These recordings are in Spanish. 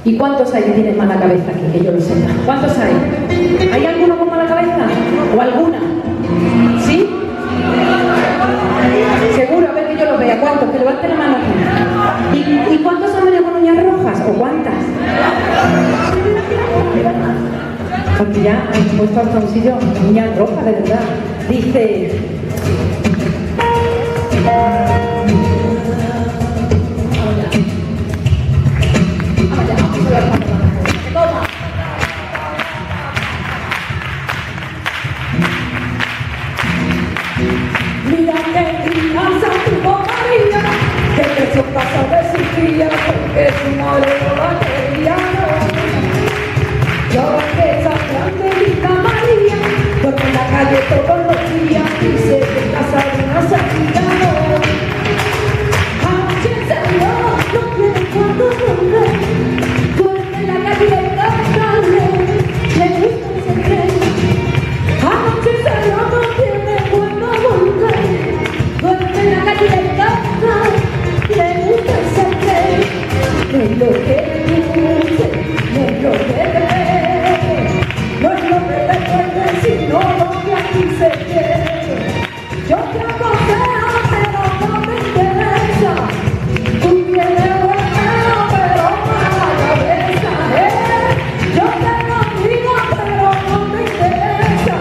¿Y cuántos hay que tienen mala cabeza aquí, que yo lo sepa? ¿Cuántos hay? ¿Hay alguno con mala cabeza? ¿O alguna? ¿Sí? Seguro, a ver que yo lo vea. ¿Cuántos? Que levanten la mano aquí. ¿Y cuántos han venido con uñas rojas? ¿O cuántas? Porque ya han puesto hasta un sitio con uñas rojas, de verdad. Dice... Mira que crianza tuvo María, que creció en casa de su tía, porque su madre no la quería. Y ahora que esa grandecita María duerme en la calle todos los días, dice que en casa de una santita no. Anoche se vio, no tiene cuándo volver, duerme en la calle de Castro, le gusta ese tren. Anoche se vio, no tiene cuándo volver, duerme en la calle de Castro, le gusta ese tren. No es lo que le guste, no es lo que le dé, no es lo que le recuerde, sino lo que aquí se quiere. Yo te aconsejo, pero no me interesa. Tú tienes buen pelo, pero mala cabeza, Yo te lo digo, pero no me interesa.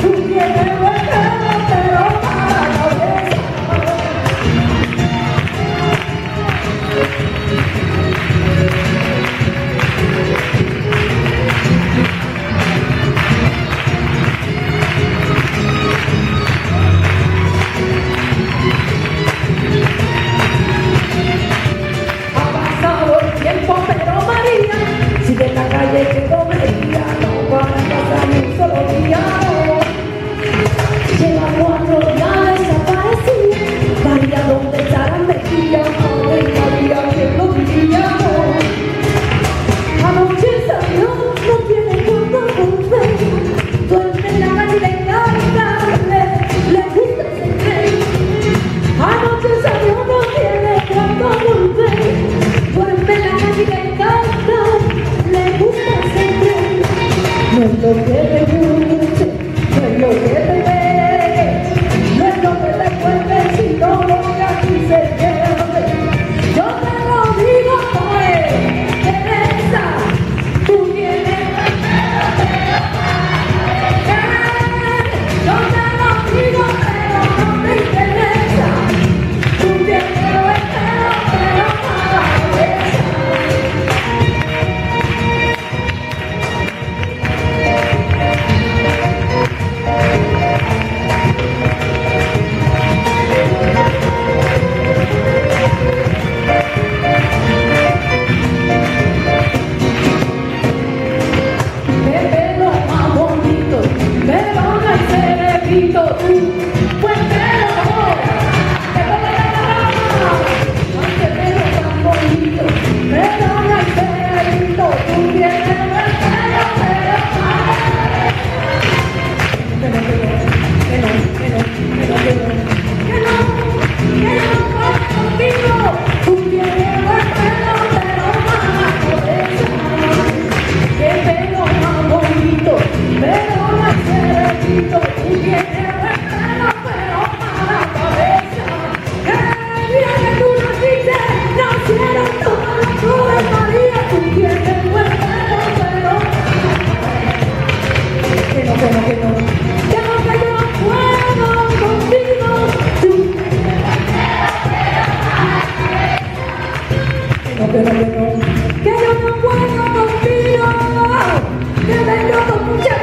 Tú tienes buen pelo, pero mala cabeza. Ha pasado el tiempo, pero María sigue en la calle que comería, no va a pasar ni un solo día. Lleva 4 días desaparecida, María, ¿dónde estará metida? Ay, María, ¿quién lo diría? Anoche salió, no tiene cuándo volver, duerme en la calle de Cartagena, le gusta ese tren. Anoche salió, no tiene cuándo volver, duerme en la calle de Cartagena, le gusta ese tren. No es lo que le guste, no es lo que le dé, no es lo que le cuente, sino lo que aquí se pierde. Yo te lo digo, no es Teresa, tú tienes buen pelo, pero mala cabeza. Yo te lo digo, pero no te interesa. Tú tienes buen pelo, pero mala cabeza. Qué pelo más bonito, pero no es cerebrito, buen pelo ahora, qué pelo tan bonito, pero no es cerebrito, tú tienes buen pelo, pero contigo, tú tienes buen pelo, pero mala cabeza. Qué pelo más bonito, pero no es cerebrito, tú tienes buen pelo, pero mala cabeza. El día que tú naciste, nacieron todas las flores, María, tú tienes buen pelo, pero que no, ya no, que yo no puedo contigo, tú tienes buen pelo, pero mala cabeza. Que yo no puedo contigo, que vengo con mucha